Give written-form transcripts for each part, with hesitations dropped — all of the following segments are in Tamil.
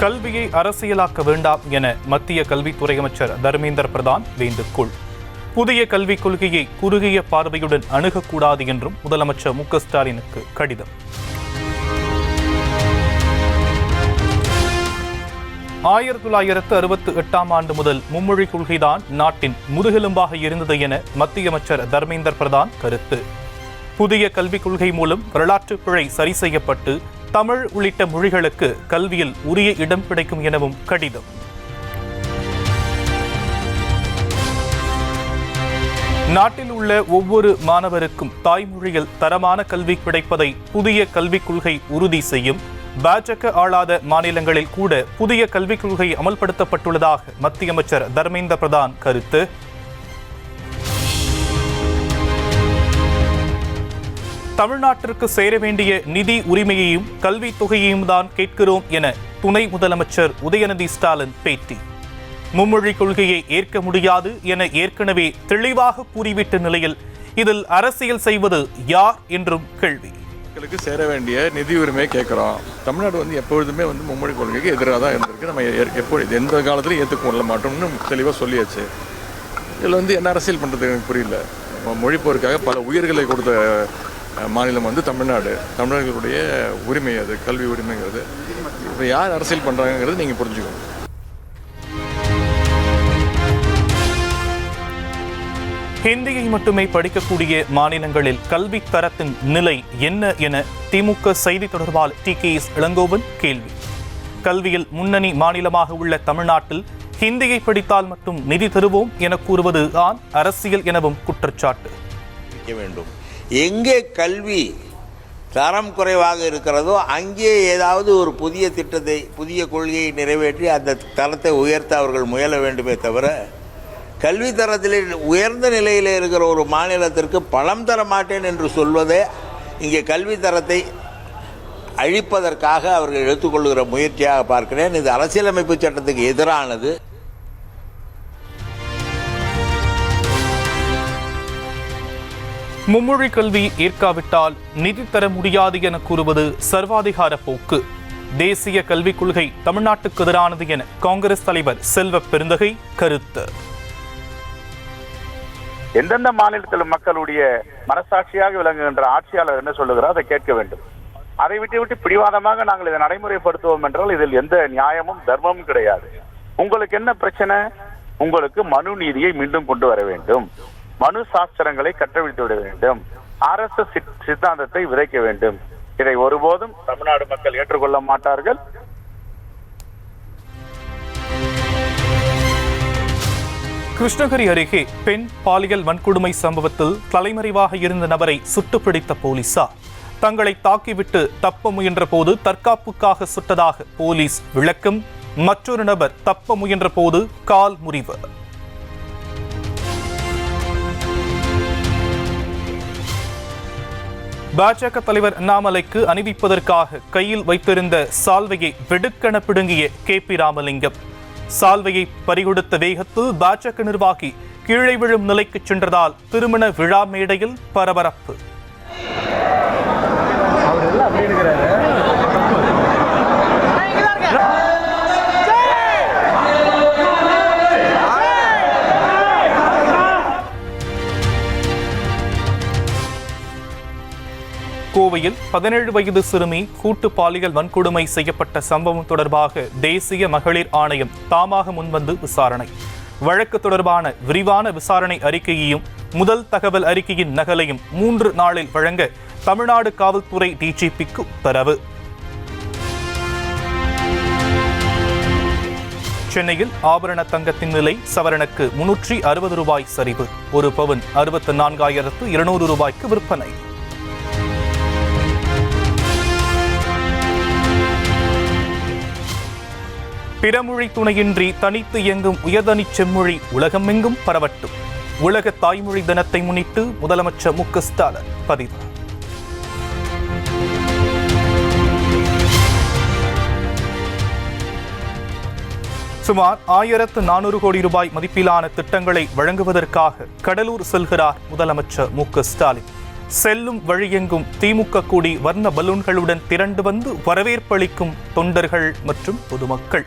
கல்வியை அரசியலாக்க வேண்டாம் என மத்திய கல்வித்துறை அமைச்சர் தர்மேந்திர பிரதான் வேண்டுகோள். புதிய கல்விக் கொள்கையை குறுகிய பார்வையுடன் அணுகக்கூடாது என்றும் முதலமைச்சர் மு க ஸ்டாலினுக்கு கடிதம். ஆயிரத்து 1968 ஆண்டு முதல் மும்மொழி கொள்கைதான் நாட்டின் முதுகெலும்பாக இருந்தது என மத்திய அமைச்சர் தர்மேந்திர பிரதான் கருத்து. புதிய கல்விக் கொள்கை மூலம் வரலாற்று பிழை சரி செய்யப்பட்டு தமிழ் உள்ளிட்ட மொழிகளுக்கு கல்வியில் உரிய இடம் கிடைக்கும் எனவும் கடிதம். நாட்டில் உள்ள ஒவ்வொரு மாணவருக்கும் தாய்மொழியில் தரமான கல்வி கிடைப்பதை புதிய கல்விக் கொள்கை உறுதி செய்யும். பாஜக ஆளாத மாநிலங்களில் கூட புதிய கல்விக் கொள்கை அமல்படுத்தப்பட்டுள்ளதாக மத்திய அமைச்சர் தர்மேந்திர பிரதான் கருத்து. தமிழ்நாட்டிற்கு சேர வேண்டிய நிதி உரிமையையும் கல்வி தொகையையும் தான் கேட்கிறோம் என துணை முதலமைச்சர் உதயநிதி ஸ்டாலின் பேட்டி. மும்மொழி கொள்கையை ஏற்க முடியாது என ஏற்கனவே தெளிவாக கூறிவிட்ட நிலையில் இதில் அரசியல் செய்வது யார் என்றும் கேள்வி. மக்களுக்கு சேர வேண்டிய நிதி உரிமையை கேட்குறோம். தமிழ்நாடு எப்பொழுதுமே மும்மொழி கொள்கைக்கு எதிராக தான் இருந்திருக்கு. நம்ம எப்பொழுது எந்த காலத்திலையும் ஏற்றுக்கொள்ள மாட்டோம்னு தெளிவாக சொல்லியாச்சு. இதில் என்ன அரசியல் பண்ணுறது எனக்கு புரியல. மொழி போருக்காக பல உயிர்களை கொடுத்த மாநிலம் தமிழ்நாடு. தமிழர்களுடைய உரிமை அது, கல்வி உரிமைங்கிறது. இப்போ யார் அரசியல் பண்ணுறாங்கிறது நீங்கள் புரிஞ்சுக்கணும். ஹிந்தியை மட்டுமே படிக்கக்கூடிய மாநிலங்களில் கல்வி தரத்தின் நிலை என்ன என திமுக செய்தி தொடர்பாளர் டி.கே.எஸ். இளங்கோவன் கேள்வி. கல்வியில் முன்னணி மாநிலமாக உள்ள தமிழ்நாட்டில் ஹிந்தியை படித்தால் மட்டும் நிதி தருவோம் என கூறுவது தான் அரசியல் எனவும் குற்றச்சாட்டு. வேண்டும். எங்கே கல்வி தரம் குறைவாக இருக்கிறதோ அங்கே ஏதாவது ஒரு புதிய திட்டத்தை, புதிய கொள்கையை நிறைவேற்றி அந்த தரத்தை உயர்த்த அவர்கள் முயல வேண்டுமே தவிர, கல்வி தரத்தில் உயர்ந்த நிலையில் இருக்கிற ஒரு மாநிலத்திற்கு பணம் தர மாட்டேன் என்று சொல்வதே இங்கே கல்வி தரத்தை அழிப்பதற்காக அவர்கள் எடுத்துக்கொள்கிற முயற்சியாக பார்க்கிறேன். இது அரசியலமைப்பு சட்டத்துக்கு எதிரானது. மும்மொழி கல்வி ஏற்காவிட்டால் நிதி தர முடியாது என கூறுவது சர்வாதிகார போக்கு. தேசிய கல்விக் கொள்கை தமிழ்நாட்டுக்கு எதிரானது என காங்கிரஸ் தலைவர் செல்வ பெருந்தகை கருத்து. எந்தெந்த மாநிலத்தில் மக்களுடைய மனசாட்சியாக விளங்குகின்ற ஆட்சியாளர் என்ன சொல்லுகிறார் அதை கேட்க வேண்டும். அதை விட்டு பிடிவாதமாக நாங்கள் இதை நடைமுறைப்படுத்துவோம் என்றால் இதில் எந்த நியாயமும் தர்மமும் கிடையாது. உங்களுக்கு என்ன பிரச்சனை? உங்களுக்கு மனு நீதியை மீண்டும் கொண்டு வர வேண்டும். மனு சாஸ்திரங்களை கட்டவிழ்த்து விட வேண்டும். RSS சித்தாந்தத்தை விதைக்க வேண்டும். இதை ஒருபோதும் தமிழ்நாடு மக்கள் ஏற்றுக்கொள்ள மாட்டார்கள். கிருஷ்ணகிரி அருகே பெண் பாலியல் வன்கொடுமை சம்பவத்தில் தலைமறைவாக இருந்த நபரை சுட்டுப்பிடித்த போலீசார் தங்களை தாக்கிவிட்டு தப்ப முயன்ற போது தற்காப்புக்காக சுட்டதாக போலீஸ் விளக்கம். மற்றொரு நபர் தப்ப முயன்ற போது கால் முறிவு. பாஜக தலைவர் அண்ணாமலைக்கு அணிவிப்பதற்காக கையில் வைத்திருந்த சால்வையை வெடுக்கென பிடுங்கிய KP ராமலிங்கம். சால்வையை பறிகொடுத்த வேகத்தில் பாஜக நிர்வாகி கீழே விழும் நிலைக்கு சென்றதால் திருமண விழா மேடையில் பரபரப்பு. கோவையில் 17 வயது சிறுமி கூட்டு பாலியல் வன்கொடுமை செய்யப்பட்ட சம்பவம் தொடர்பாக தேசிய மகளிர் ஆணையம் தாமாக முன்வந்து விசாரணை. வழக்கு தொடர்பான விரிவான விசாரணை அறிக்கையையும் முதல் தகவல் அறிக்கையின் நகலையும் 3 நாளில் வழங்க தமிழ்நாடு காவல்துறை DGPக்கு உத்தரவு. சென்னையில் ஆபரண தங்கத்தின் விலை சவரனுக்கு 360 ரூபாய் சரிவு. ஒரு பவுன் 64,200 ரூபாய்க்கு விற்பனை. பிறமொழி துணையின்றி தனித்து இயங்கும் உயர்தனி செம்மொழி உலகமெங்கும் பரவட்டும். உலக தாய்மொழி தினத்தை முன்னிட்டு முதலமைச்சர் மு க ஸ்டாலின் பதிவு. சுமார் 1400 கோடி ரூபாய் மதிப்பிலான திட்டங்களை வழங்குவதற்காக கடலூர் செல்கிறார் முதலமைச்சர் மு க ஸ்டாலின். செல்லும் வழியெங்கும் திமுக கொடி வர்ண பலூன்களுடன் திரண்டு வந்து வரவேற்பளிக்கும் தொண்டர்கள் மற்றும் பொதுமக்கள்.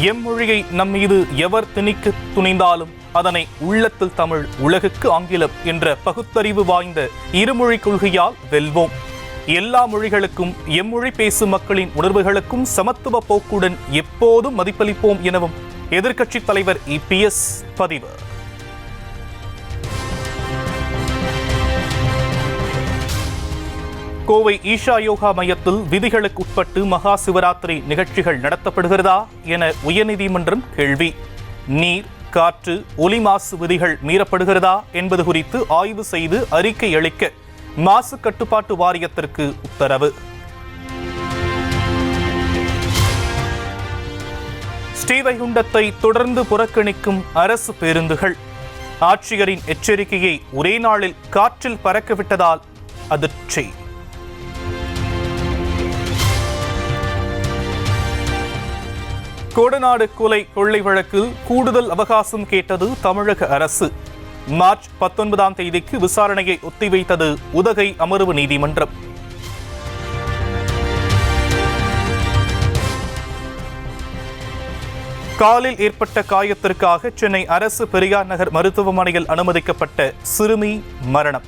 எம்மொழியை நம்மீது எவர் திணிக்க துணிந்தாலும் அதனை உள்ளத்தில் தமிழ், உலகுக்கு ஆங்கிலம் என்ற பகுத்தறிவு வாய்ந்த இருமொழி கொள்கையால் வெல்வோம். எல்லா மொழிகளுக்கும் எம்மொழி பேசும் மக்களின் உணர்வுகளுக்கும் சமத்துவ போக்குடன் எப்போதும் மதிப்பளிப்போம் எனவும் எதிர்க்கட்சித் தலைவர் EPS பதிவு. கோவை ஈஷா யோகா மையத்தில் விதிகளுக்கு உட்பட்டு மகா சிவராத்திரி நிகழ்ச்சிகள் நடத்தப்படுகிறதா என உயர்நீதிமன்றம் கேள்வி. நீர், காற்று, ஒலி மாசு விதிகள் மீறப்படுகிறதா என்பது குறித்து ஆய்வு செய்து அறிக்கை அளிக்க மாசு கட்டுப்பாட்டு வாரியத்திற்கு உத்தரவு. ஸ்ரீவைகுண்டத்தை தொடர்ந்து புறக்கணிக்கும் அரசு பேருந்துகள். ஆட்சியரின் எச்சரிக்கையை ஒரே நாளில் காற்றில் பறக்கவிட்டதால் அதிர்ச்சி. கோடநாடு கொலை கொள்ளை வழக்கில் கூடுதல் அவகாசம் கேட்டது தமிழக அரசு. மார்ச் 19ஆம் தேதிக்கு விசாரணையை ஒத்திவைத்தது உதகை அமர்வு நீதிமன்றம். காலில் ஏற்பட்ட காயத்திற்காக சென்னை அரசு பெரியார் நகர் மருத்துவமனையில் அனுமதிக்கப்பட்ட சிறுமி மரணம்.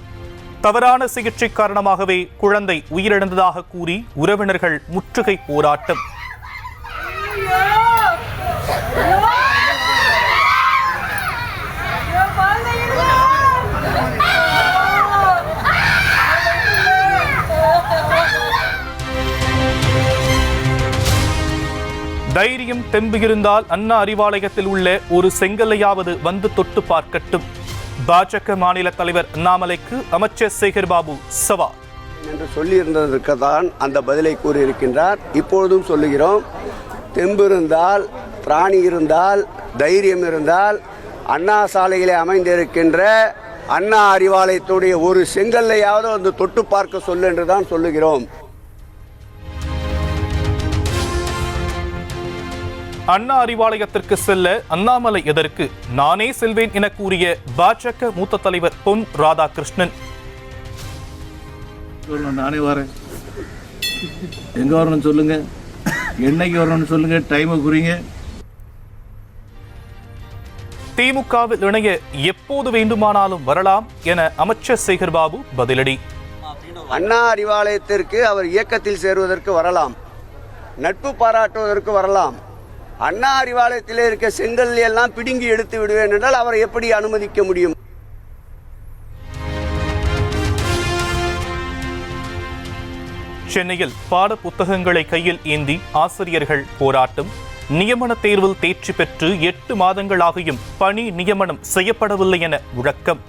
தவறான சிகிச்சை காரணமாகவே குழந்தை உயிரிழந்ததாக கூறி உறவினர்கள் முற்றுகை போராட்டம். தைரியம் தெம்பு இருந்தால் அண்ணா அறிவாலயத்தில் உள்ள ஒரு செங்கல்லையாவது வந்து தொட்டு பார்க்கட்டும். பாஜக மாநில தலைவர் அண்ணாமலைக்கு அமைச்சர் சேகர் பாபு சவால் என்று சொல்லியிருந்ததற்கு தான் அந்த பதிலை கூறியிருக்கின்றார். இப்பொழுதும் சொல்லுகிறோம், தெம்பு இருந்தால், திராணி இருந்தால், தைரியம் இருந்தால் அண்ணா சாலையிலே அமைந்திருக்கின்ற அண்ணா அறிவாலயத்துடைய ஒரு செங்கல்லையாவது வந்து தொட்டு பார்க்க சொல்லு என்று தான் சொல்லுகிறோம். அண்ணா அறிவாலயத்திற்கு செல்ல அண்ணாமலை எதற்கு? நானே செல்வேன் என கூறிய பாஜக மூத்த தலைவர் பொன் ராதாகிருஷ்ணன். நானே வரேன், எங்க வரணும்னு சொல்லுங்க, என்னைக்கு வரணும்னு சொல்லுங்க, டைமை குறிங்க. திமுகவில் இணைய எப்போது வேண்டுமானாலும் வரலாம் என அமைச்சர் சேகர் பாபு பதிலடி. அண்ணா அறிவாலயத்திற்கு அவர் இயக்கத்தில் சேருவதற்கு வரலாம், நட்பு பாராட்டுவதற்கு வரலாம். அண்ணா அறிவாலயத்திலே இருக்க செங்கல் எல்லாம் பிடுங்கி எடுத்து விடுவேன் என்றால் அவரை எப்படி அனுமதிக்க முடியும்? சென்னையில் பாட புத்தகங்களை கையில் ஏந்தி ஆசிரியர்கள் போராட்டம். நியமன தேர்வில் தேர்ச்சி பெற்று 8 மாதங்களாகியும் பணி நியமனம் செய்யப்படவில்லை என முழக்கம்.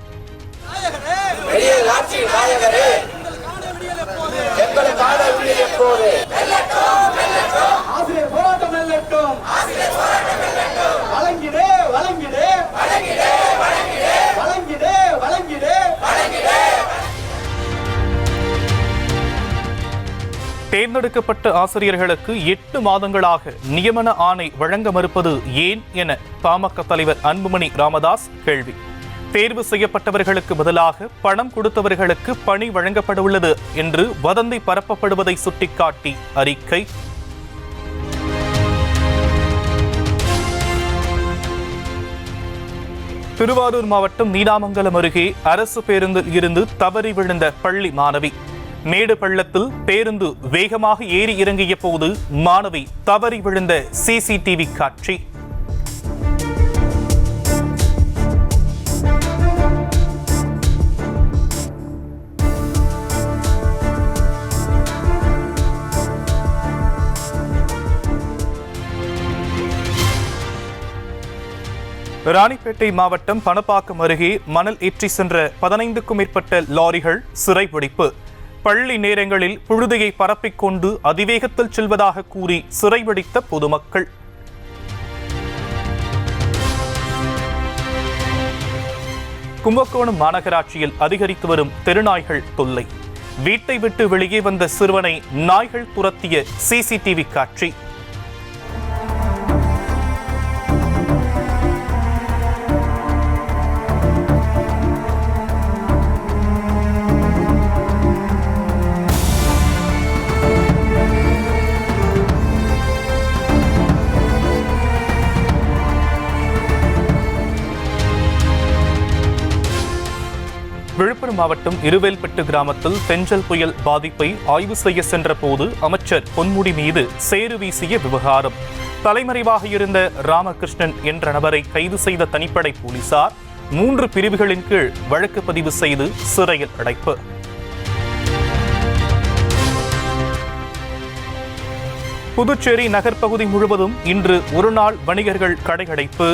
தேர்ந்தெடுக்கப்பட்ட ஆசிரியர்களுக்கு 8 மாதங்களாக நியமன ஆணை வழங்க மறுப்பது ஏன் என பாமக தலைவர் அன்புமணி ராமதாஸ் கேள்வி. தேர்வு செய்யப்பட்டவர்களுக்கு பதிலாக பணம் கொடுத்தவர்களுக்கு பணி வழங்கப்படவுள்ளது என்று வதந்தி பரப்பப்படுவதை சுட்டிக்காட்டி அறிக்கை. திருவாரூர் மாவட்டம் நீடாமங்கலம் அருகே அரசு பேருந்தில் இருந்து தவறி விழுந்த பள்ளி மாணவி. மேடு பள்ளத்தில் பேருந்து வேகமாக ஏறி இறங்கிய போது மாணவி தவறி விழுந்த CCTV காட்சி. ராணிப்பேட்டை மாவட்டம் பணப்பாக்கம் அருகே மணல் ஏற்றி சென்ற 15க்கும் மேற்பட்ட லாரிகள் சிறைபிடிப்பு. பள்ளி நேரங்களில் புழுதியை பரப்பிக்கொண்டு அதிவேகத்தில் செல்வதாக கூறி சிறைபிடித்த பொதுமக்கள். கும்பகோணம் மாநகராட்சியில் அதிகரித்து வரும் தெருநாய்கள் தொல்லை. வீட்டை விட்டு வெளியே வந்த சிறுவனை நாய்கள் துரத்திய சிசிடிவி காட்சி. விழுப்புரம் மாவட்டம் இருவேல்பட்டு கிராமத்தில் தென்றல் புயல் பாதிப்பை ஆய்வு செய்ய சென்ற போது அமைச்சர் பொன்முடி மீது சேறு வீசிய விவகாரம். தலைமறைவாக இருந்த ராமகிருஷ்ணன் என்ற நபரை கைது செய்த தனிப்படை போலீசார் 3 பிரிவுகளின் கீழ் வழக்கு பதிவு செய்து சிறையில் அடைப்பு. புதுச்சேரி நகர்ப்பகுதி முழுவதும் இன்று ஒருநாள் வணிகர்கள் கடையடைப்பு.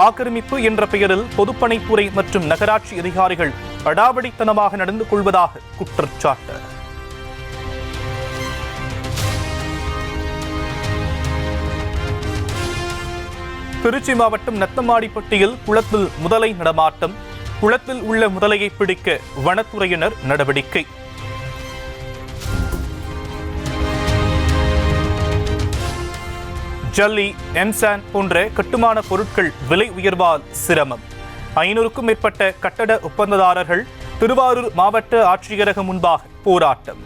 ஆக்கிரமிப்பு என்ற பெயரில் பொதுப்பணித்துறை மற்றும் நகராட்சி அதிகாரிகள் அடாவடித்தனமாக நடந்து கொள்வதாக குற்றச்சாட்டு. திருச்சி மாவட்டம் நத்தம்மாடிப்பட்டியில் குளத்தில் முதலை நடமாட்டம். குளத்தில் உள்ள முதலையை பிடிக்க வனத்துறையினர் நடவடிக்கை. ஜல்லி, எம்சான் போன்ற கட்டுமான பொருட்கள் விலை உயர்வால் சிரமம். 500க்கும் மேற்பட்ட கட்டட ஒப்பந்ததாரர்கள் திருவாரூர் மாவட்ட ஆட்சியரகம் முன்பாக போராட்டம்.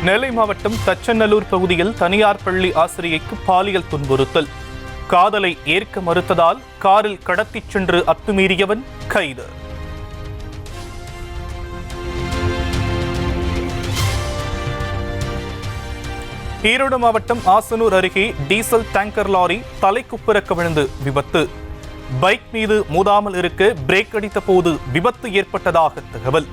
நெல்லை மாவட்டம் தச்சநல்லூர் பகுதியில் தனியார் பள்ளி ஆசிரியைக்கு பாலியல் துன்புறுத்தல். காதலை ஏற்க மறுத்ததால் காரில் கடத்திச் சென்று அத்துமீறியவன் கைது. ஈரோடு மாவட்டம் ஆசனூர் அருகே டீசல் டேங்கர் லாரி தலைக்குப்புற கவிழ்ந்து விபத்து. பைக் மீது மோதாமல் இருக்க பிரேக் அடித்த போது விபத்து ஏற்பட்டதாக தகவல்.